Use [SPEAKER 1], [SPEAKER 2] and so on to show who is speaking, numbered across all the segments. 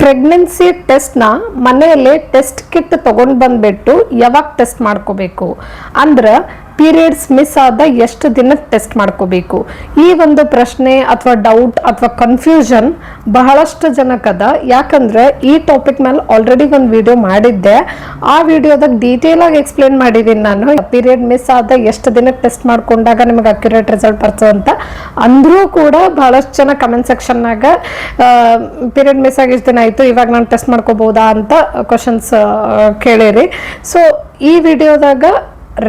[SPEAKER 1] Pregnancy ಟೆಸ್ಟ್ನ ಮನೆಯಲ್ಲೇ test kit ತೊಗೊಂಡು ಬಂದುಬಿಟ್ಟು ಯಾವಾಗ ಟೆಸ್ಟ್ ಮಾಡ್ಕೋಬೇಕು ಅಂದ್ರೆ ಪೀರಿಯಡ್ಸ್ ಮಿಸ್ ಆದ ಎಷ್ಟು ದಿನಕ್ಕೆ ಟೆಸ್ಟ್ ಮಾಡ್ಕೋಬೇಕು? ಈ ಒಂದು ಪ್ರಶ್ನೆ ಅಥವಾ ಡೌಟ್ ಅಥವಾ ಕನ್ಫ್ಯೂಷನ್ ಬಹಳಷ್ಟು ಜನಕ್ಕದ. ಯಾಕಂದ್ರೆ ಈ ಟಾಪಿಕ್ ಮೇಲೆ ಆಲ್ರೆಡಿ ಒಂದು ವಿಡಿಯೋ ಮಾಡಿದ್ದೆ. ಆ ವಿಡಿಯೋದಾಗ ಡೀಟೇಲ್ ಆಗಿ ಎಕ್ಸ್ಪ್ಲೇನ್ ಮಾಡಿದ್ದೀನಿ ನಾನು. ಪೀರಿಯಡ್ ಮಿಸ್ ಆದ ಎಷ್ಟು ದಿನಕ್ಕೆ ಟೆಸ್ಟ್ ಮಾಡ್ಕೊಂಡಾಗ ನಿಮಗೆ ಅಕ್ಯುರೇಟ್ ರಿಸಲ್ಟ್ ಬರ್ತದೆ ಅಂತ. ಅಂದ್ರೂ ಕೂಡ ಬಹಳಷ್ಟು ಜನ ಕಮೆಂಟ್ ಸೆಕ್ಷನ್ನಾಗ ಪೀರಿಯಡ್ ಮಿಸ್ ಆಗಿ ಎಷ್ಟು ದಿನ ಆಯಿತು, ಇವಾಗ ನಾನು ಟೆಸ್ಟ್ ಮಾಡ್ಕೋಬಹುದಾ ಅಂತ ಕ್ವಶನ್ಸ್ ಕೇಳಿರಿ. ಸೊ ಈ ವಿಡಿಯೋದಾಗ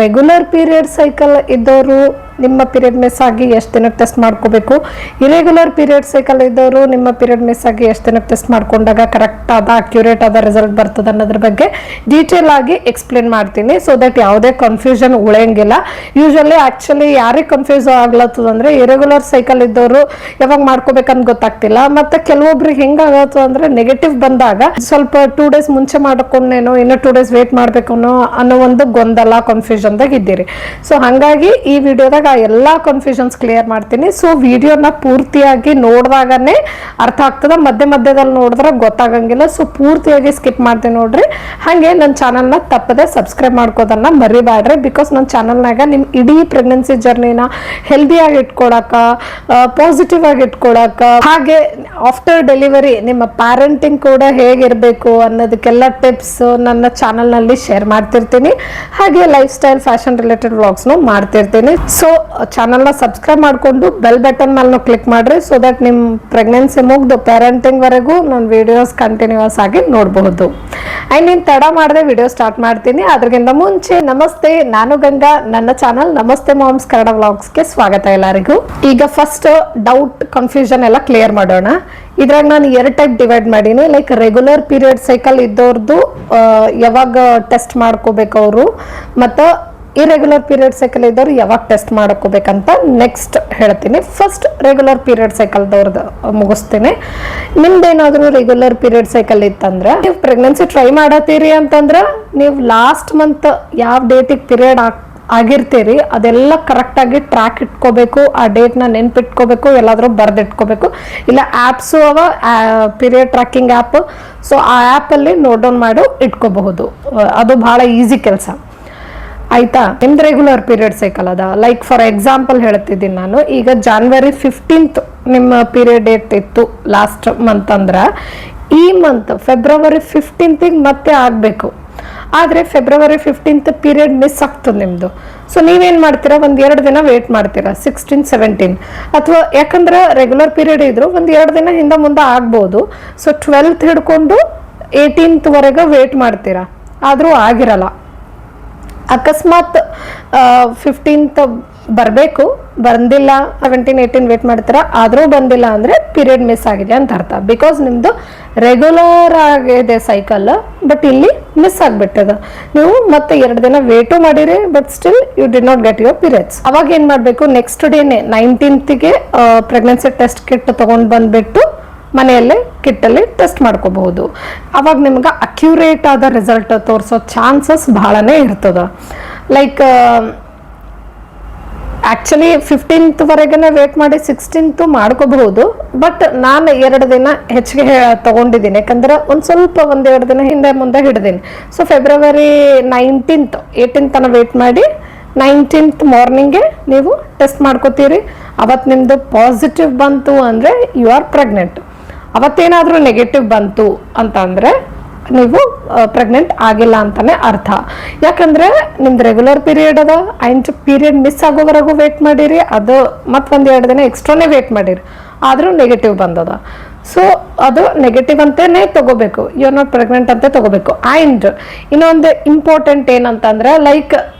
[SPEAKER 1] ರೆಗ್ಯುಲರ್ ಪೀರಿಯಡ್ ಸೈಕಲ್ ಇದ್ದವರು ನಿಮ್ಮ ಪೀರಿಯಡ್ ಮಿಸ್ ಆಗಿ ಎಷ್ಟು ದಿನಕ್ಕೆ ಟೆಸ್ಟ್ ಮಾಡ್ಕೋಬೇಕು, ಇರೆಗ್ಯುಲರ್ ಪೀರಿಯಡ್ ಸೈಕಲ್ ಇದ್ದವರು ನಿಮ್ಮ ಪೀರಿಯಡ್ ಮಿಸ್ ಆಗಿ ಎಷ್ಟು ದಿನಕ್ಕೆ ಟೆಸ್ಟ್ ಮಾಡ್ಕೊಂಡಾಗ ಕರೆಕ್ಟ್ ಆದ ಅಕ್ಯುರೇಟ್ ಆದ ರಿಸಲ್ಟ್ ಬರ್ತದೆ ಅನ್ನೋದ್ರ ಬಗ್ಗೆ ಡೀಟೇಲ್ ಆಗಿ ಎಕ್ಸ್ಪ್ಲೇನ್ ಮಾಡ್ತೀನಿ. ಸೊ ದಟ್ ಯಾವುದೇ ಕನ್ಫ್ಯೂಷನ್ ಉಳಿಯಂಗಿಲ್ಲ. ಯೂಶಲಿ ಆಕ್ಚುಲಿ ಯಾರಿಗೆ ಕನ್ಫ್ಯೂಸ್ ಆಗ್ಲತ್ತದ ಅಂದ್ರೆ ಇರೆಗ್ಯುಲರ್ ಸೈಕಲ್ ಇದ್ದವರು ಯಾವಾಗ ಮಾಡ್ಕೋಬೇಕಂತ ಗೊತ್ತಾಗ್ತಿಲ್ಲ. ಮತ್ತೆ ಕೆಲವೊಬ್ರಿಗೆ ಹೆಂಗಾಗತ್ತದ ಅಂದ್ರೆ ನೆಗೆಟಿವ್ ಬಂದಾಗ ಸ್ವಲ್ಪ 2 days ಮುಂಚೆ ಮಾಡ್ಕೊಂಡೇನೋ ಇನ್ನು 2 days ವೇಟ್ ಮಾಡ್ಬೇಕು ಅನ್ನೋ ಒಂದು ಗೊಂದಲ ಕನ್ಫ್ಯೂಷನ್ದಾಗ ಇದ್ದೀರಿ. ಸೊ ಹಾಗಾಗಿ ಈ ವಿಡಿಯೋದಾಗ ಎಲ್ಲಾ ಕನ್ಫ್ಯೂಷನ್ಸ್ ಕ್ಲಿಯರ್ ಮಾಡ್ತೀನಿ. ಸೊ ವಿಡಿಯೋನ ಪೂರ್ತಿಯಾಗಿ ನೋಡಿದಾಗನೇ ಅರ್ಥ ಆಗ್ತದ, ಮಧ್ಯದಲ್ಲಿ ನೋಡಿದ್ರೆ ಗೊತ್ತಾಗಂಗಿಲ್ಲ. ಸೊ ಪೂರ್ತಿಯಾಗಿ ಸ್ಕಿಪ್ ಮಾಡ್ತೀನಿ ನೋಡ್ರಿ. ಹಾಗೆ ನನ್ನ ಚಾನಲ್ನ ತಪ್ಪದೆ ಸಬ್ಸ್ಕ್ರೈಬ್ ಮಾಡ್ಕೋದನ್ನ ಮರಿಬೇಡ್ರಿ. ಬಿಕಾಸ್ ನನ್ನ ಚಾನಲ್ನಾಗ ನಿಮ್ ಇಡೀ ಪ್ರೆಗ್ನೆನ್ಸಿ ಜರ್ನಿನ ಹೆಲ್ದಿಯಾಗಿ ಇಟ್ಕೊಳಕ, ಪಾಸಿಟಿವ್ ಆಗಿ ಇಟ್ಕೊಳಕ, ಹಾಗೆ ಆಫ್ಟರ್ ಡೆಲಿವರಿ ನಿಮ್ಮ ಪ್ಯಾರೆಂಟಿಂಗ್ ಕೂಡ ಹೇಗಿರಬೇಕು ಅನ್ನೋದಕ್ಕೆಲ್ಲ ಟಿಪ್ಸ್ ನನ್ನ ಚಾನಲ್ನಲ್ಲಿ ಶೇರ್ ಮಾಡ್ತಿರ್ತೀನಿ. ಹಾಗೆ ಲೈಫ್ ಸ್ಟೈಲ್ ಫ್ಯಾಷನ್ ರಿಲೇಟೆಡ್ ವ್ಲಾಗ್ಸ್ನು ಮಾಡ್ತಿರ್ತೀನಿ. ಸೊ ಚಾನಲ್ನ ಸಬ್ಸ್ಕ್ರೈಬ್ ಮಾಡಿಕೊಂಡು ಬೆಲ್ ಬಟನ್ ಮೇಲೆ ಕ್ಲಿಕ್ ಮಾಡ್ರಿ. ಸೊ ದಟ್ ನಿಮ್ಮ ಪ್ರೆಗ್ನೆನ್ಸಿ ಮುಗ್ದು ಪ್ಯಾರೆಂಟಿಂಗ್ ವರೆಗೂ ನನ್ನ ವಿಡಿಯೋಸ್ ಕಂಟಿನ್ಯೂಸ್ ಆಗಿ ನೋಡಬಹುದು. ಆ್ಯಂಡ್ ನೀನು ತಡ ಮಾಡದೆ ವಿಡಿಯೋ ಸ್ಟಾರ್ಟ್ ಮಾಡ್ತೀನಿ. ಅದ್ರಗಿಂತ ಮುಂಚೆ ನಮಸ್ತೆ, ನಾನು ಗಂಗಾ. ನನ್ನ ಚಾನಲ್ ನಮಸ್ತೆ ಮಾಮ್ಸ್ ಕನ್ನಡ ವ್ಲಾಗ್ಸ್ಗೆ ಸ್ವಾಗತ ಎಲ್ಲರಿಗೂ. ಈಗ ಫಸ್ಟ್ ಡೌಟ್ ಕನ್ಫ್ಯೂಷನ್ ಎಲ್ಲ ಕ್ಲಿಯರ್ ಮಾಡೋಣ. ಇದ್ರಾಗ ನಾನು 2 ಟೈಪ್ ಡಿವೈಡ್ ಮಾಡೀನಿ. ಲೈಕ್ ರೆಗ್ಯುಲರ್ ಪೀರಿಯಡ್ ಸೈಕಲ್ ಇದ್ದವ್ರದ್ದು ಯಾವಾಗ ಟೆಸ್ಟ್ ಮಾಡ್ಕೋಬೇಕು ಅವರು, ಮತ್ತು ಇರೆಗ್ಯುಲರ್ ಪೀರಿಯಡ್ ಸೈಕಲ್ ಇದ್ದವ್ರು ಯಾವಾಗ ಟೆಸ್ಟ್ ಮಾಡ್ಕೋಬೇಕಂತ ನೆಕ್ಸ್ಟ್ ಹೇಳ್ತೀನಿ. ಫಸ್ಟ್ ರೆಗ್ಯುಲರ್ ಪೀರಿಯಡ್ ಸೈಕಲ್ದವ್ರದ್ದು ಮುಗಿಸ್ತೀನಿ. ನಿಮ್ದೇನಾದರೂ ರೆಗ್ಯುಲರ್ ಪೀರಿಯಡ್ ಸೈಕಲ್ ಇತ್ತಂದ್ರೆ, ನೀವು ಪ್ರೆಗ್ನೆನ್ಸಿ ಟ್ರೈ ಮಾಡತ್ತೀರಿ ಅಂತಂದ್ರೆ ನೀವು ಲಾಸ್ಟ್ ಮಂತ್ ಯಾವ ಡೇಟಿಗೆ ಪೀರಿಯಡ್ ಆಗಿರ್ತೀರಿ ಅದೆಲ್ಲ ಕರೆಕ್ಟಾಗಿ ಟ್ರ್ಯಾಕ್ ಇಟ್ಕೋಬೇಕು. ಆ ಡೇಟ್ನ ನೆನ್ಪಿಟ್ಕೋಬೇಕು, ಎಲ್ಲಾದರೂ ಬರೆದಿಟ್ಕೋಬೇಕು. ಇಲ್ಲ ಆ್ಯಪ್ಸು ಅವ, ಪೀರಿಯಡ್ ಟ್ರ್ಯಾಕಿಂಗ್ ಆ್ಯಪ್. ಸೊ ಆ ಆ್ಯಪಲ್ಲಿ ನೋಟ್ ಡೌನ್ ಮಾಡಿ ಇಟ್ಕೋಬಹುದು. ಅದು ಭಾಳ ಈಸಿ ಕೆಲಸ ಆಯ್ತಾ. ನಿಮ್ದು ರೆಗ್ಯುಲರ್ ಪೀರಿಯಡ್ ಸೈಕಲ್ ಅದ. ಲೈಕ್ ಫಾರ್ ಎಕ್ಸಾಂಪಲ್ ಹೇಳ್ತಿದ್ದೀನಿ ನಾನು. ಈಗ January 15th ನಿಮ್ಮ ಪೀರಿಯಡ್ ಡೇಟ್ ಇತ್ತು ಲಾಸ್ಟ್ ಮಂತ್ ಅಂದ್ರೆ, ಈ ಮಂತ್ February 15th ಮತ್ತೆ ಆಗಬೇಕು. ಆದರೆ February 15th ಪೀರಿಯಡ್ ಮಿಸ್ ಆಗ್ತದೆ ನಿಮ್ಮದು. ಸೊ ನೀವೇನು ಮಾಡ್ತೀರಾ, 1-2 ದಿನ ವೇಟ್ ಮಾಡ್ತೀರಾ, 16, 17. ಅಥವಾ ಯಾಕಂದ್ರೆ ರೆಗ್ಯುಲರ್ ಪೀರಿಯಡ್ ಇದ್ರು 1-2 ದಿನ ಹಿಂದೆ ಮುಂದೆ ಆಗ್ಬೋದು. ಸೊ 12th ಹಿಡ್ಕೊಂಡು 18th ವರೆಗೆ ವೇಟ್ ಮಾಡ್ತೀರಾ, ಆದರೂ ಆಗಿರಲ್ಲ. ಅಕಸ್ಮಾತ್ 15th ಬರಬೇಕು, ಬಂದಿಲ್ಲ, 17, 18 ವೇಟ್ ಮಾಡ್ತೀರಾ, ಆದರೂ ಬಂದಿಲ್ಲ ಅಂದರೆ ಪೀರಿಯಡ್ ಮಿಸ್ ಆಗಿದೆ ಅಂತ ಅರ್ಥ. ಬಿಕಾಸ್ ನಿಮ್ಮದು ರೆಗ್ಯುಲರ್ ಆಗಿದೆ ಸೈಕಲ್, ಬಟ್ ಇಲ್ಲಿ ಮಿಸ್ ಆಗಿಬಿಟ್ಟದ. ನೀವು ಮತ್ತೆ 2 ದಿನ ವೇಟು ಮಾಡಿರಿ, but still you did not get your periods. ಅವಾಗ ಏನು ಮಾಡಬೇಕು, ನೆಕ್ಸ್ಟ್ ಡೇನೆ 19th ಪ್ರೆಗ್ನೆನ್ಸಿ ಟೆಸ್ಟ್ ಕಿಟ್ ತೊಗೊಂಡು ಬಂದುಬಿಟ್ಟು ಮನೆಯಲ್ಲೇ ಕಿಟ್ಟಲ್ಲಿ ಟೆಸ್ಟ್ ಮಾಡ್ಕೋಬಹುದು. ಅವಾಗ ನಿಮ್ಗೆ ಅಕ್ಯುರೇಟ್ ಆದ ರಿಸಲ್ಟ್ ತೋರಿಸೋ ಚಾನ್ಸಸ್ ಬಹಳನೇ ಇರ್ತದೆ. ಲೈಕ್ ಆ್ಯಕ್ಚುಲಿ 15th ವರೆಗೆ ವೇಟ್ ಮಾಡಿ 16th ಮಾಡ್ಕೋಬಹುದು. ಬಟ್ ನಾನು 2 ದಿನ ಹೆಚ್ಚಿಗೆ ತೊಗೊಂಡಿದ್ದೀನಿ, ಯಾಕಂದ್ರೆ ಒಂದು ಸ್ವಲ್ಪ 1-2 ದಿನ ಹಿಂದೆ ಮುಂದೆ ಹಿಡ್ದೀನಿ. ಸೊ February 19th 18th ತನಕ ವೇಟ್ ಮಾಡಿ 19th ಮಾರ್ನಿಂಗ್ಗೆ ನೀವು ಟೆಸ್ಟ್ ಮಾಡ್ಕೋತೀರಿ. ಅವತ್ತು ನಿಮ್ಮದು ಪಾಸಿಟಿವ್ ಬಂತು ಅಂದರೆ ಯು ಆರ್ ಪ್ರೆಗ್ನೆಂಟ್. ಅವತ್ತೇನಾದರೂ ನೆಗೆಟಿವ್ ಬಂತು ಅಂತಂದರೆ ನೀವು ಪ್ರೆಗ್ನೆಂಟ್ ಆಗಿಲ್ಲ ಅಂತಾನೆ ಅರ್ಥ. ಯಾಕಂದರೆ ನಿಮ್ದು ರೆಗ್ಯುಲರ್ ಪೀರಿಯಡ್ ಅದ, ಆ್ಯಂಡ್ ಪೀರಿಯಡ್ ಮಿಸ್ ಆಗೋವರೆಗೂ ವೇಟ್ ಮಾಡಿರಿ, ಅದು ಮತ್ತು 1-2 ದಿನ ಎಕ್ಸ್ಟ್ರಾನೇ ವೇಟ್ ಮಾಡಿರಿ, ಆದರೂ ನೆಗೆಟಿವ್ ಬಂದದ. ಸೊ ಅದು ನೆಗೆಟಿವ್ ಅಂತಲೇ ತಗೋಬೇಕು, ಯು ಆರ್ ನಾಟ್ ಪ್ರೆಗ್ನೆಂಟ್ ಅಂತ ತಗೋಬೇಕು. ಆ್ಯಂಡ್ ಇನ್ನೊಂದು ಇಂಪಾರ್ಟೆಂಟ್ ಏನಂತಂದ್ರೆ, ಲೈಕ್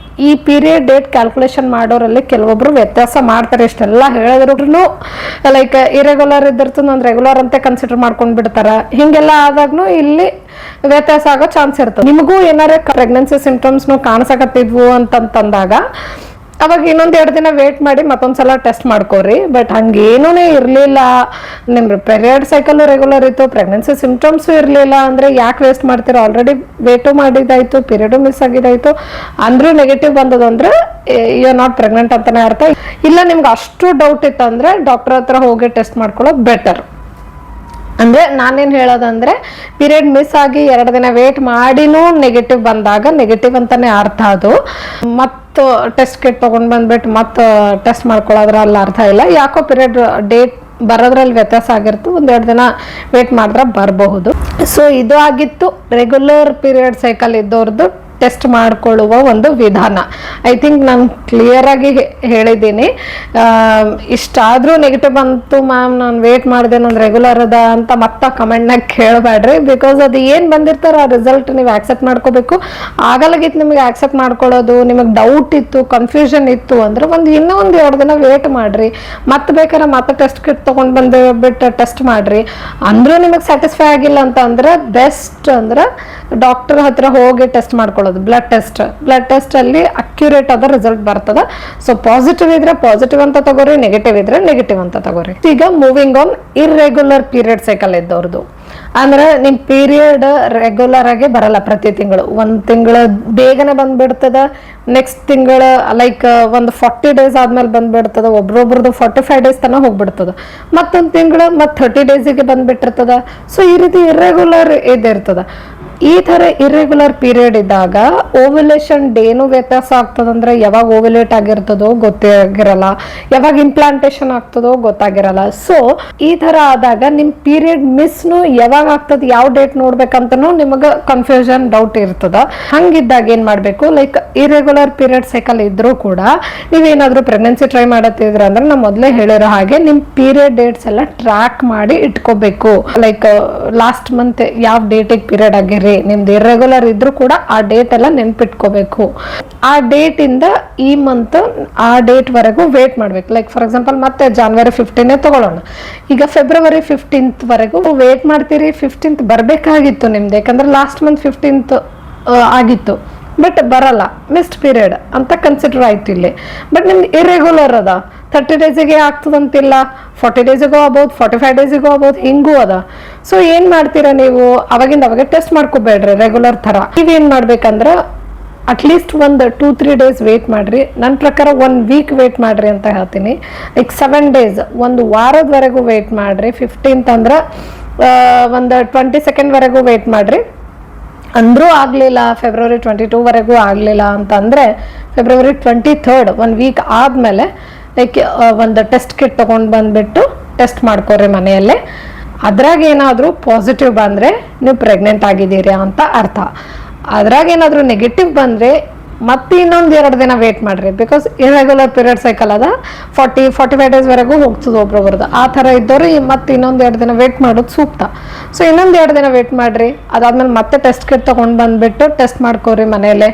[SPEAKER 1] ಈ ಪೀರಿಯಡ್ ಡೇಟ್ ಕ್ಯಾಲ್ಕುಲೇಷನ್ ಮಾಡೋರಲ್ಲಿ ಕೆಲವೊಬ್ರು ವ್ಯತ್ಯಾಸ ಮಾಡ್ತಾರೆ. ಇಷ್ಟೆಲ್ಲ ಹೇಳಿದ್ರು ಲೈಕ್ ಇರೆಗ್ಯುಲರ್ ಇದ್ದಿರ್ತದೆ, ಒಂದು ರೆಗ್ಯುಲರ್ ಅಂತ ಕನ್ಸಿಡರ್ ಮಾಡ್ಕೊಂಡು ಬಿಡ್ತಾರೆ. ಹಿಂಗೆಲ್ಲ ಆದಾಗ್ನು ಇಲ್ಲಿ ವ್ಯತ್ಯಾಸ ಆಗೋ ಚಾನ್ಸ್ ಇರ್ತದೆ. ನಿಮಗೂ ಏನಾರ ಪ್ರೆಗ್ನೆನ್ಸಿ ಸಿಂಪ್ಟಮ್ಸ್ನು ಕಾಣಿಸಕತ್ತಿದ್ವು ಅಂತಂದಾಗ ಅವಾಗ ಇನ್ನೊಂದು 2 ದಿನ ವೇಟ್ ಮಾಡಿ ಮತ್ತೊಂದ್ಸಲ ಟೆಸ್ಟ್ ಮಾಡ್ಕೋರಿ. ಬಟ್ ಹಂಗೇನೂ ಇರಲಿಲ್ಲ, ನಿಮ್ಮ ಪೀರಿಯಡ್ ಸೈಕಲ್ ರೆಗ್ಯುಲರ್ ಇತ್ತು, ಪ್ರೆಗ್ನೆನ್ಸಿ ಸಿಂಪ್ಟಮ್ಸು ಇರಲಿಲ್ಲ ಅಂದರೆ ಯಾಕೆ ವೇಸ್ಟ್ ಮಾಡ್ತೀರ? ಆಲ್ರೆಡಿ ವೇಟು ಮಾಡಿದ್ದಾಯ್ತು, ಪೀರಿಯಡು ಮಿಸ್ ಆಗಿದ್ದಾಯ್ತು, ಅಂದರೂ ನೆಗೆಟಿವ್ ಬಂದದಂದ್ರೆ ಯು ಆರ್ ನಾಟ್ ಪ್ರೆಗ್ನೆಂಟ್ ಅಂತಲೇ ಅರ್ಥ. ಇಲ್ಲ ನಿಮ್ಗೆ ಅಷ್ಟು ಡೌಟ್ ಇತ್ತು ಅಂದರೆ ಡಾಕ್ಟರ್ ಹತ್ರ ಹೋಗಿ ಟೆಸ್ಟ್ ಮಾಡ್ಕೊಳ್ಳೋದು ಬೆಟರ್. ಅಂದರೆ ನಾನೇನು ಹೇಳೋದಂದರೆ ಪೀರಿಯಡ್ ಮಿಸ್ ಆಗಿ 2 ದಿನ ವೇಟ್ ಮಾಡಿನೂ ನೆಗೆಟಿವ್ ಬಂದಾಗ ನೆಗೆಟಿವ್ ಅಂತಲೇ ಅರ್ಥ ಅದು. ಮತ್ತು ಟೆಸ್ಟ್ ಕಿಟ್ ತೊಗೊಂಡು ಬಂದ್ಬಿಟ್ಟು ಮತ್ತು ಟೆಸ್ಟ್ ಮಾಡ್ಕೊಳ್ಳೋದ್ರಲ್ಲಿ ಅರ್ಥ ಇಲ್ಲ. ಯಾಕೋ ಪೀರಿಯಡ್ ಡೇಟ್ ಬರೋದ್ರಲ್ಲಿ ವ್ಯತ್ಯಾಸ ಆಗಿರ್ತು, 1-2 ದಿನ ವೇಟ್ ಮಾಡಿದ್ರೆ ಬರಬಹುದು. ಸೊ ಇದು ಆಗಿತ್ತು ರೆಗ್ಯುಲರ್ ಪೀರಿಯಡ್ ಸೈಕಲ್ ಇದ್ದವ್ರದ್ದು ಟೆಸ್ಟ್ ಮಾಡಿಕೊಳ್ಳುವ ಒಂದು ವಿಧಾನ. ಐ ಥಿಂಕ್ ನಾನು ಕ್ಲಿಯರಾಗಿ ಹೇಳಿದ್ದೀನಿ. ಇಷ್ಟಾದರೂ ನೆಗೆಟಿವ್ ಬಂತು ಮ್ಯಾಮ್, ನಾನು ವೇಟ್ ಮಾಡಿದೆ, ನಾನು ರೆಗ್ಯುಲರ್ ಅದ ಅಂತ ಮತ್ತೆ ಕಮೆಂಟ್ನಾಗ ಕೇಳಬೇಡ್ರಿ. ಬಿಕಾಸ್ ಅದು ಏನು ಬಂದಿರ್ತಾರೋ ಆ ರಿಸಲ್ಟ್ ನೀವು ಆಕ್ಸೆಪ್ಟ್ ಮಾಡ್ಕೋಬೇಕು. ಆಗಲಾಗಿತ್ತು ನಿಮಗೆ ಆಕ್ಸೆಪ್ಟ್ ಮಾಡ್ಕೊಳ್ಳೋದು, ನಿಮಗೆ ಡೌಟ್ ಇತ್ತು, ಕನ್ಫ್ಯೂಷನ್ ಇತ್ತು ಅಂದ್ರೆ ಇನ್ನೂ ಒಂದು 2 ದಿನ ವೇಟ್ ಮಾಡಿರಿ. ಮತ್ತೆ ಬೇಕಾದ್ರೆ ಮತ್ತೆ ಟೆಸ್ಟ್ ಕಿಟ್ ತೊಗೊಂಡು ಬಂದು ಬಿಟ್ಟು ಟೆಸ್ಟ್ ಮಾಡಿರಿ. ಅಂದರೂ ನಿಮಗೆ ಸ್ಯಾಟಿಸ್ಫೈ ಆಗಿಲ್ಲ ಅಂತ ಅಂದ್ರೆ ಬೆಸ್ಟ್ ಅಂದ್ರೆ ಡಾಕ್ಟರ್ ಹತ್ರ ಹೋಗಿ ಟೆಸ್ಟ್ ಮಾಡ್ಕೊಳ್ಳೋದು. ಬ್ಲಡ್ ಟೆಸ್ಟ್ ಅಲ್ಲಿ ಅಕ್ಯುರೇಟ್ ಆದ ರಿಸಲ್ಟ್ ಬರ್ತದೆ. ಸೊ ಪಾಸಿಟಿವ್ ಇದ್ರೆ ಪಾಸಿಟಿವ್ ಅಂತ ತಗೋರಿ, ನೆಗೆಟಿವ್ ಇದ್ರೆ ನೆಗೆಟಿವ್ ಅಂತ ತಗೋರಿ. ಈಗ moving on irregular period cycle ಇದ್ದವ್ರದ್ದು ಅಂದ್ರೆ ನಿಮ್ ಪೀರಿಯಡ್ ರೆಗ್ಯುಲರ್ ಆಗಿ ಬರಲ್ಲ. ಪ್ರತಿ ತಿಂಗಳು 1 ತಿಂಗಳು ಬೇಗನೆ ಬಂದ್ಬಿಡ್ತದ, ನೆಕ್ಸ್ಟ್ ತಿಂಗಳು ಲೈಕ್ ಒಂದು 40 ಡೇಸ್ ಆದ್ಮೇಲೆ ಬಂದ್ಬಿಡ್ತದ, ಒಬ್ರೊಬ್ರದ್ದು 45 ಡೇಸ್ ತನಕ ಹೋಗ್ಬಿಡ್ತದ, ಮತ್ತೊಂದು ತಿಂಗಳು ಮತ್ತೆ 30 ಡೇಸಿಗೆ ಬಂದ್ಬಿಟ್ಟಿರ್ತದ. ಸೊ ಈ ರೀತಿ ಇರ್ರೆಗ್ಯುಲರ್ ಇದಿರ್ತದ. ಈ ತರ ಇರ್ರೆಗ್ಯುಲರ್ ಪೀರಿಯಡ್ ಇದ್ದಾಗ ಓವ್ಯುಲೇಷನ್ ಡೇನು ವ್ಯತ್ಯಾಸ ಆಗ್ತದಂದ್ರೆ ಯಾವಾಗ ಓವ್ಯುಲೇಟ್ ಆಗಿರ್ತದೋ ಗೊತ್ತಾಗಿರಲ್ಲ, ಯಾವಾಗ ಇಂಪ್ಲಾಂಟೇಶನ್ ಆಗ್ತದೋ ಗೊತ್ತಾಗಿರಲ್ಲ. ಸೊ ಈ ತರ ಆದಾಗ ನಿಮ್ ಪೀರಿಯಡ್ ಮಿಸ್ನು ಯಾವಾಗ ಆಗ್ತದ, ಯಾವ ಡೇಟ್ ನೋಡ್ಬೇಕಂತನೂ ನಿಮಗೆ ಕನ್ಫ್ಯೂಷನ್ ಡೌಟ್ ಇರ್ತದ. ಹಂಗಿದ್ದಾಗ ಏನ್ ಮಾಡ್ಬೇಕು, ಲೈಕ್ ಇರ್ರೆಗ್ಯುಲರ್ ಪೀರಿಯಡ್ ಸೈಕಲ್ ಇದ್ರೂ ಕೂಡ ನೀವೇನಾದ್ರೂ ಪ್ರೆಗ್ನೆನ್ಸಿ ಟ್ರೈ ಮಾಡತ್ತಿದ್ರ ಅಂದ್ರೆ ನಾ ಮೊದಲೇ ಹೇಳಿರೋ ಹಾಗೆ ನಿಮ್ ಪೀರಿಯಡ್ ಡೇಟ್ಸ್ ಎಲ್ಲ ಟ್ರ್ಯಾಕ್ ಮಾಡಿ ಇಟ್ಕೋಬೇಕು. ಲೈಕ್ ಲಾಸ್ಟ್ ಮಂತ್ ಯಾವ ಡೇಟಿಗೆ ಪೀರಿಯಡ್ ಆಗಿರಿ, ನಿಮ್ದು ಇರ್ರೆಗ್ಯುಲರ್ ಇದ್ರೂ ಕೂಡ ಆ ಡೇಟ್ ಎಲ್ಲ ನೆನ್ಪಿಟ್ಕೋಬೇಕು. ಆ ಡೇಟ್ ಇಂದ ಈ ಮಂತ್ ಆ ಡೇಟ್ ವರೆಗೂ ವೇಟ್ ಮಾಡ್ಬೇಕು. ಲೈಕ್ ಫಾರ್ ಎಕ್ಸಾಂಪಲ್ ಮತ್ತೆ January 15 ತಗೊಳ್ಳೋಣ. ಈಗ February 15th ವರೆಗೂ ವೇಟ್ ಮಾಡ್ತೀರಿ. 15th ಬರ್ಬೇಕಾಗಿತ್ತು ನಿಮ್ದು, ಯಾಕಂದ್ರೆ ಲಾಸ್ಟ್ ಮಂತ್ 15th ಆಗಿತ್ತು, ಬಟ್ ಬರಲ್ಲ, ಮಿಸ್ಡ್ ಪೀರಿಯಡ್ ಅಂತ ಕನ್ಸಿಡರ್ ಆಯ್ತು ಇಲ್ಲಿ. ಬಟ್ ನಿಮ್ದು ಇರ್ರೆಗ್ಯುಲರ್ ಅದ, 30 ಡೇಸಿಗೆ ಆಗ್ತದಂತಿಲ್ಲ, 40 ಡೇಸಿಗೂ ಆಗ್ಬೋದು, 45 ಡೇಸಿಗೂ ಆಗ್ಬೋದು, ಹಿಂಗೂ ಅದ. ಸೊ ಏನ್ ಮಾಡ್ತೀರಾ ನೀವು, ಅವಾಗಿಂದ ಅವಾಗ ಟೆಸ್ಟ್ ಮಾಡ್ಕೋಬೇಡ್ರಿ ರೆಗ್ಯುಲರ್ ತರ. ನೀವೇನ್ ಮಾಡ್ಬೇಕಂದ್ರ ಅಟ್ಲೀಸ್ಟ್ ಒಂದು 2-3 ಡೇಸ್ ವೇಟ್ ಮಾಡ್ರಿ. ನನ್ನ ಪ್ರಕಾರ 1 ವೀಕ್ ವೇಟ್ ಮಾಡ್ರಿ ಅಂತ ಹೇಳ್ತೀನಿ. ಲೈಕ್ 7 ಡೇಸ್, ಒಂದು ವಾರದವರೆಗೂ ವೇಟ್ ಮಾಡ್ರಿ. 15th ಅಂದ್ರೆ ಒಂದು 22nd ವರೆಗೂ ವೇಟ್ ಮಾಡ್ರಿ. ಅಂದ್ರೂ ಆಗ್ಲಿಲ್ಲ, February 22 ವರೆಗೂ ಆಗ್ಲಿಲ್ಲ ಅಂತಂದ್ರೆ February 23rd 1 ವೀಕ್ ಆದ್ಮೇಲೆ ಲೈಕ್ ಒಂದು ಟೆಸ್ಟ್ ಕಿಟ್ ತೊಗೊಂಡು ಬಂದ್ಬಿಟ್ಟು ಟೆಸ್ಟ್ ಮಾಡ್ಕೊರಿ ಮನೆಯಲ್ಲೇ. ಅದ್ರಾಗ ಏನಾದರೂ ಪಾಸಿಟಿವ್ ಬಂದರೆ ನೀವು ಪ್ರೆಗ್ನೆಂಟ್ ಆಗಿದ್ದೀರಾ ಅಂತ ಅರ್ಥ. ಅದ್ರಾಗ ಏನಾದರೂ ನೆಗೆಟಿವ್ ಬಂದರೆ ಮತ್ತೆ ಇನ್ನೊಂದು 2 ದಿನ ವೇಟ್ ಮಾಡ್ರಿ. ಬಿಕಾಸ್ ಇರ್ರೆಗ್ಯುಲರ್ ಪೀರಿಯಡ್ ಸೈಕಲ್ ಅದ, 40-45 ಡೇಸ್ ವರೆಗೂ ಹೋಗ್ತದೆ ಒಬ್ರೊಬ್ರದ್ದು. ಆ ಥರ ಇದ್ದವ್ರು ಮತ್ತೆ ಇನ್ನೊಂದು 2 ದಿನ ವೇಟ್ ಮಾಡೋದು ಸೂಕ್ತ. ಸೊ ಇನ್ನೊಂದು 2 ದಿನ ವೇಟ್ ಮಾಡ್ರಿ. ಅದಾದ್ಮೇಲೆ ಮತ್ತೆ ಟೆಸ್ಟ್ ಕಿಟ್ ತೊಗೊಂಡು ಬಂದ್ಬಿಟ್ಟು ಟೆಸ್ಟ್ ಮಾಡ್ಕೊರಿ ಮನೆಯಲ್ಲೇ.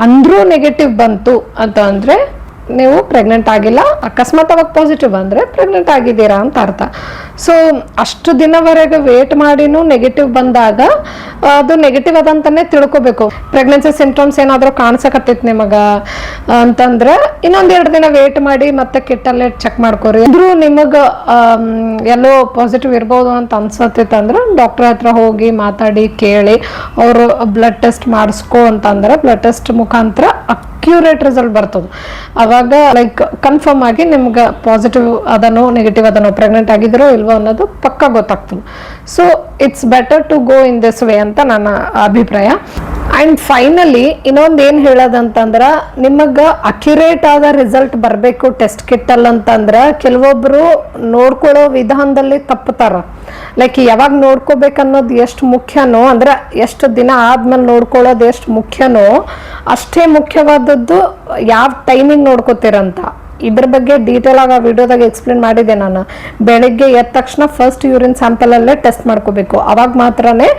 [SPEAKER 1] ಅಂದ್ರೂ ನೆಗೆಟಿವ್ ಬಂತು ಅಂತ ಅಂದರೆ ನೀವು ಪ್ರೆಗ್ನೆಂಟ್ ಆಗಿಲ್ಲ. ಅಕಸ್ಮಾತ್ ಅವಾಗ ಪಾಸಿಟಿವ್ ಬಂದರೆ ಪ್ರೆಗ್ನೆಂಟ್ ಆಗಿದ್ದೀರಾ ಅಂತ ಅರ್ಥ. ಸೊ ಅಷ್ಟು ದಿನವರೆಗೆ ವೇಟ್ ಮಾಡಿನೂ ನೆಗೆಟಿವ್ ಬಂದಾಗ ಅದು ನೆಗೆಟಿವ್ ಅದಂತಾನೆ ತಿಳ್ಕೊಬೇಕು. ಪ್ರೆಗ್ನೆನ್ಸಿ ಸಿಂಪ್ಟಮ್ಸ್ ಏನಾದರೂ ಕಾಣಿಸಕತ್ತೈತಿ ನಿಮಗೆ ಅಂತಂದ್ರೆ ಇನ್ನೊಂದು 2 ದಿನ ವೇಟ್ ಮಾಡಿ ಮತ್ತೆ ಕಿಟ್ಟಲ್ಲೇ ಚೆಕ್ ಮಾಡ್ಕೊರಿ. ಅಂದ್ರೂ ನಿಮಗೆ ಎಲ್ಲೋ ಪಾಸಿಟಿವ್ ಇರ್ಬೋದು ಅಂತ ಅನ್ಸತ್ತೈತೆ ಅಂದ್ರೆ ಡಾಕ್ಟರ್ ಹತ್ರ ಹೋಗಿ ಮಾತಾಡಿ ಕೇಳಿ ಅವರು ಬ್ಲಡ್ ಟೆಸ್ಟ್ ಮಾಡಿಸ್ಕೊ ಅಂತಂದ್ರೆ ಬ್ಲಡ್ ಟೆಸ್ಟ್ ಮುಖಾಂತರ ಅಕ್ಯುರೇಟ್ ರಿಸಲ್ಟ್ ಬರ್ತದೆ. ಅವಾಗ ಲೈಕ್ ಕನ್ಫರ್ಮ್ ಆಗಿ ನಿಮ್ಗೆ ಪಾಸಿಟಿವ್ ಅದನೋ ನೆಗೆಟಿವ್ ಅದನೋ ಪ್ರೆಗ್ನೆಂಟ್ ಆಗಿದ್ರೋ ಇಲ್ವೋ ಅನ್ನೋದು ಪಕ್ಕ ಗೊತ್ತಾಗ್ತದೆ. So it's better to go in this way ಅಂತ ನನ್ನ ಅಭಿಪ್ರಾಯ. ಆ್ಯಂಡ್ ಫೈನಲಿ ಇನ್ನೊಂದು ಏನು ಹೇಳೋದಂತಂದ್ರೆ ನಿಮಗೆ ಅಕ್ಯುರೇಟ್ ಆದ ರಿಸಲ್ಟ್ ಬರಬೇಕು ಟೆಸ್ಟ್ ಕಿಟ್ಟಲ್ಲಿ ಅಂತಂದ್ರೆ ಕೆಲವೊಬ್ಬರು ನೋಡ್ಕೊಳ್ಳೋ ವಿಧಾನದಲ್ಲಿ ತಪ್ಪುತ್ತಾರ. ಲೈಕ್ ಯಾವಾಗ ನೋಡ್ಕೋಬೇಕನ್ನೋದು ಎಷ್ಟು ಮುಖ್ಯನೋ ಅಂದ್ರೆ ಎಷ್ಟು ದಿನ ಆದ್ಮೇಲೆ ನೋಡ್ಕೊಳ್ಳೋದು ಎಷ್ಟು ಮುಖ್ಯನೋ ಅಷ್ಟೇ ಮುಖ್ಯವಾದದ್ದು ಯಾವ ಟೈಮಿಂಗ್ ನೋಡ್ಕೋತೀರಂತ. ಇದ್ರ ಬಗ್ಗೆ ಡೀಟೇಲ್ ಆಗಿ ಆ ವಿಡಿಯೋದಾಗ ಎಕ್ಸ್ಪ್ಲೇನ್ ಮಾಡಿದೆ ನಾನು. ಬೆಳಗ್ಗೆ ಎದ್ದ ತಕ್ಷಣ ಫಸ್ಟ್ ಯೂರಿನ್ ಸ್ಯಾಂಪಲ್ ಅಲ್ಲೇ ಟೆಸ್ಟ್ ಮಾಡ್ಕೋಬೇಕು. ಅವಾಗ ಮಾತ್ರನೇ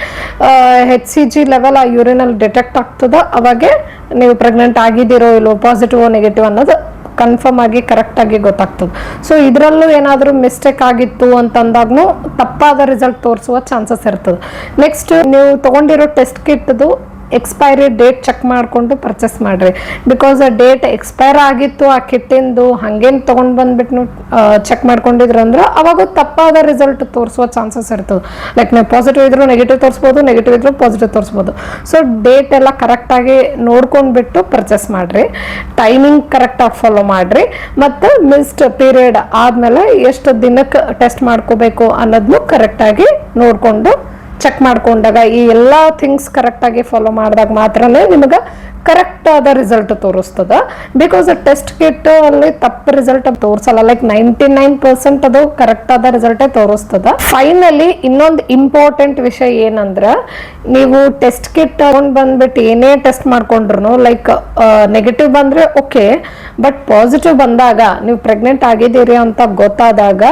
[SPEAKER 1] HCG ಲೆವೆಲ್ ಆ ಯೂರಿನಲ್ಲಿ ಡಿಟೆಕ್ಟ್ ಆಗ್ತದ. ಅವಾಗೆ ನೀವು ಪ್ರೆಗ್ನೆಂಟ್ ಆಗಿದ್ದೀರೋ ಇಲ್ಲೋ ಪಾಸಿಟಿವ್ ನೆಗೆಟಿವ್ ಅನ್ನೋದು ಕನ್ಫರ್ಮ್ ಆಗಿ ಕರೆಕ್ಟ್ ಆಗಿ ಗೊತ್ತಾಗ್ತದೆ. ಸೊ ಇದರಲ್ಲೂ ಏನಾದರೂ ಮಿಸ್ಟೇಕ್ ಆಗಿತ್ತು ಅಂತಂದಾಗೂ ತಪ್ಪಾದ ರಿಸಲ್ಟ್ ತೋರಿಸುವ ಚಾನ್ಸಸ್ ಇರ್ತದೆ. ನೆಕ್ಸ್ಟ್ ನೀವು ತಗೊಂಡಿರೋ ಟೆಸ್ಟ್ ಕಿಟ್ದು ಎಕ್ಸ್ಪೈರಿ ಡೇಟ್ ಚೆಕ್ ಮಾಡಿಕೊಂಡು ಪರ್ಚೇಸ್ ಮಾಡಿರಿ. ಬಿಕಾಸ್ ಆ ಡೇಟ್ ಎಕ್ಸ್ಪೈರ್ ಆಗಿತ್ತು ಆ ಕಿಟ್ಟಿಂದು ಹಾಗೇನು ತೊಗೊಂಡು ಬಂದ್ಬಿಟ್ಟು ಚೆಕ್ ಮಾಡ್ಕೊಂಡಿದ್ರು ಅಂದ್ರೆ ಅವಾಗ ತಪ್ಪಾದ ರಿಸಲ್ಟ್ ತೋರಿಸುವ ಚಾನ್ಸಸ್ ಇರ್ತದೆ. ಲೈಕ್ ನೀವು ಪಾಸಿಟಿವ್ ಇದ್ರು ನೆಗೆಟಿವ್ ತೋರಿಸ್ಬೋದು, ನೆಗೆಟಿವ್ ಇದ್ರು ಪಾಸಿಟಿವ್ ತೋರಿಸ್ಬೋದು. ಸೊ ಡೇಟ್ ಎಲ್ಲ ಕರೆಕ್ಟಾಗಿ ನೋಡ್ಕೊಂಡ್ಬಿಟ್ಟು ಪರ್ಚೇಸ್ ಮಾಡಿರಿ. ಟೈಮಿಂಗ್ ಕರೆಕ್ಟಾಗಿ ಫಾಲೋ ಮಾಡಿರಿ. ಮತ್ತು ಮಿಸ್ಡ್ ಪೀರಿಯಡ್ ಆದಮೇಲೆ ಎಷ್ಟು ದಿನಕ್ಕೆ ಟೆಸ್ಟ್ ಮಾಡ್ಕೋಬೇಕು ಅನ್ನೋದನ್ನು ಕರೆಕ್ಟಾಗಿ ನೋಡಿಕೊಂಡು ಚೆಕ್ ಮಾಡ್ಕೊಂಡಾಗ ಈ ಎಲ್ಲ ಥಿಂಗ್ಸ್ ಕರೆಕ್ಟಾಗಿ ಫಾಲೋ ಮಾಡಿದಾಗ ಮಾತ್ರನೇ ನಿಮಗೆ ಕರೆಕ್ಟ್ ಆದ ರಿಸಲ್ಟ್ ತೋರಿಸ್ತದ. ಬಿಕಾಸ್ ಟೆಸ್ಟ್ ಕಿಟ್ ಅಲ್ಲಿ ತಪ್ಪು ರಿಸಲ್ಟ್ ತೋರಿಸಲ್ಲ. ಲೈಕ್ 99% ಅದು ಕರೆಕ್ಟ್ ಆದ ರಿಸಲ್ಟೇ ತೋರಿಸ್ತದ. ಫೈನಲಿ ಇನ್ನೊಂದು ಇಂಪಾರ್ಟೆಂಟ್ ವಿಷಯ ಏನಂದ್ರೆ, ನೀವು ಟೆಸ್ಟ್ ಕಿಟ್ ತಗೊಂಡ್ ಬಂದ್ಬಿಟ್ಟು ಏನೇ ಟೆಸ್ಟ್ ಮಾಡ್ಕೊಂಡ್ರು ಲೈಕ್ ನೆಗೆಟಿವ್ ಬಂದ್ರೆ ಓಕೆ, ಬಟ್ ಪಾಸಿಟಿವ್ ಬಂದಾಗ ನೀವು ಪ್ರೆಗ್ನೆಂಟ್ ಆಗಿದ್ದೀರಿ ಅಂತ ಗೊತ್ತಾದಾಗ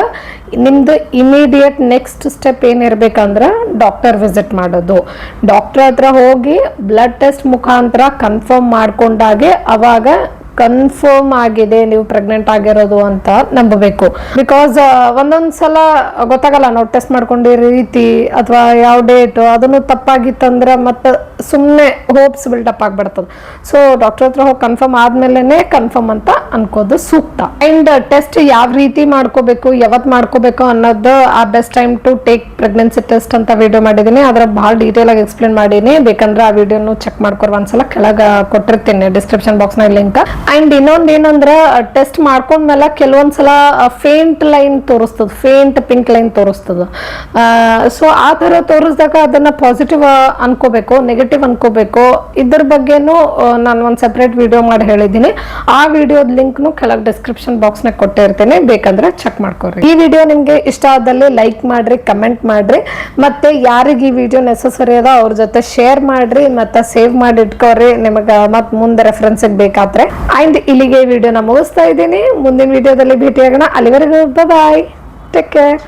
[SPEAKER 1] ನಿಮ್ದು ಇಮಿಡಿಯೇಟ್ ನೆಕ್ಸ್ಟ್ ಸ್ಟೆಪ್ ಏನಿರ್ಬೇಕಂದ್ರೆ ಡಾಕ್ಟರ್ ವಿಸಿಟ್ ಮಾಡೋದು. ಡಾಕ್ಟರ್ ಹತ್ರ ಹೋಗಿ ಬ್ಲಡ್ ಟೆಸ್ಟ್ ಮುಖಾಂತರ ಕನ್ಫರ್ಮ್ ಮಾಡ್ಕೊಂಡಾಗೆ ಅವಾಗ ಕನ್ಫರ್ಮ್ ಆಗಿದೆ ನೀವು ಪ್ರೆಗ್ನೆಂಟ್ ಆಗಿರೋದು ಅಂತ ನಂಬಬೇಕು. ಬಿಕಾಸ್ ಒಂದೊಂದ್ಸಲ ಗೊತ್ತಾಗಲ್ಲ ನಾವು ಟೆಸ್ಟ್ ಮಾಡ್ಕೊಂಡಿರೋ ರೀತಿ ಅಥವಾ ಯಾವ ಡೇಟ್ ಅದನ್ನು ತಪ್ಪಾಗಿತ್ತಂದ್ರೆ ಮತ್ತೆ ಸುಮ್ಮನೆ ಹೋಪ್ಸ್ ಬಿಲ್ಡಪ್ ಆಗ್ಬಿಡ್ತದೆ. ಸೊ ಡಾಕ್ಟರ್ ಹತ್ರ ಹೋಗಿ ಕನ್ಫರ್ಮ್ ಆದ್ಮೇಲೆ ಕನ್ಫರ್ಮ್ ಅಂತ ಅನ್ಕೋದು ಸೂಕ್ತ. ಅಂಡ್ ಟೆಸ್ಟ್ ಯಾವ ರೀತಿ ಮಾಡ್ಕೋಬೇಕು, ಯಾವತ್ತು ಮಾಡ್ಕೋಬೇಕು ಅನ್ನೋದು ಆ best time to take pregnancy test ಅಂತ ವಿಡಿಯೋ ಮಾಡಿದ್ದೀನಿ. ಅದರ ಭಾಳ ಡೀಟೇಲ್ ಆಗಿ ಎಕ್ಸ್ಪ್ಲೇನ್ ಮಾಡೀನಿ. ಬೇಕಂದ್ರೆ ಆ ವಿಡಿಯೋನು ಚೆಕ್ ಮಾಡ್ಕೊರ್, ಒಂದ್ಸಲ ಕೆಳಗೆ ಕೊಟ್ಟಿರ್ತೀನಿ ಡಿಸ್ಕ್ರಿಪ್ಷನ್ ಬಾಕ್ಸ್ ನಲ್ಲಿ ಲಿಂಕ್. ಅಂಡ್ ಇನ್ನೊಂದು ಏನಂದ್ರೆ ಟೆಸ್ಟ್ ಮಾಡ್ಕೊಂಡ್ಮೇಲೆ ಕೆಲವೊಂದ್ಸಲ ಫೇಂಟ್ ಲೈನ್ ತೋರಿಸ್ತದ, ಫೇಂಟ್ ಪಿಂಕ್ ಲೈನ್ ತೋರಿಸ್ತದ. ಸೊ ಆ ಥರ ತೋರಿಸಿದಾಗ ಅದನ್ನ ಪಾಸಿಟಿವ್ ಅನ್ಕೋಬೇಕು, ನೆಗೆಟಿವ್ ಅನ್ಕೋಬೇಕು. ಇದ್ರ ಬಗ್ಗೆನೂ ನಾನು ಒಂದು ಸೆಪರೇಟ್ ವಿಡಿಯೋ ಮಾಡಿ ಹೇಳಿದ್ದೀನಿ. ಆ ವಿಡಿಯೋದ ಲಿಂಕ್ನು ಕೆಳಗೆ ಡಿಸ್ಕ್ರಿಪ್ಷನ್ ಬಾಕ್ಸ್ನಾಗ ಕೊಟ್ಟಿರ್ತೀನಿ, ಬೇಕಂದ್ರೆ ಚೆಕ್ ಮಾಡ್ಕೊರಿ. ಈ ವಿಡಿಯೋ ನಿಮ್ಗೆ ಇಷ್ಟ ಆದಲ್ಲಿ ಲೈಕ್ ಮಾಡ್ರಿ, ಕಮೆಂಟ್ ಮಾಡ್ರಿ, ಮತ್ತೆ ಯಾರಿಗೆ ಈ ವಿಡಿಯೋ ನೆಸಸರಿ ಅದ ಅವ್ರ ಜೊತೆ ಶೇರ್ ಮಾಡ್ರಿ, ಮತ್ತೆ ಸೇವ್ ಮಾಡಿ ಇಟ್ಕೋರಿ ನಿಮಗೆ ಮತ್ತೆ ಮುಂದೆ ರೆಫರೆನ್ಸ್ ಬೇಕಾದ್ರೆ. ಅಂಡ್ ಇಲ್ಲಿಗೆ ವಿಡಿಯೋನ ಮುಗಿಸ್ತಾ ಇದ್ದೀನಿ. ಮುಂದಿನ ವಿಡಿಯೋದಲ್ಲಿ ಭೇಟಿಯಾಗೋಣ. ಅಲ್ಲಿವರೆಗೂ ಬಾಯ್, ಟೇಕ್ ಕೇರ್.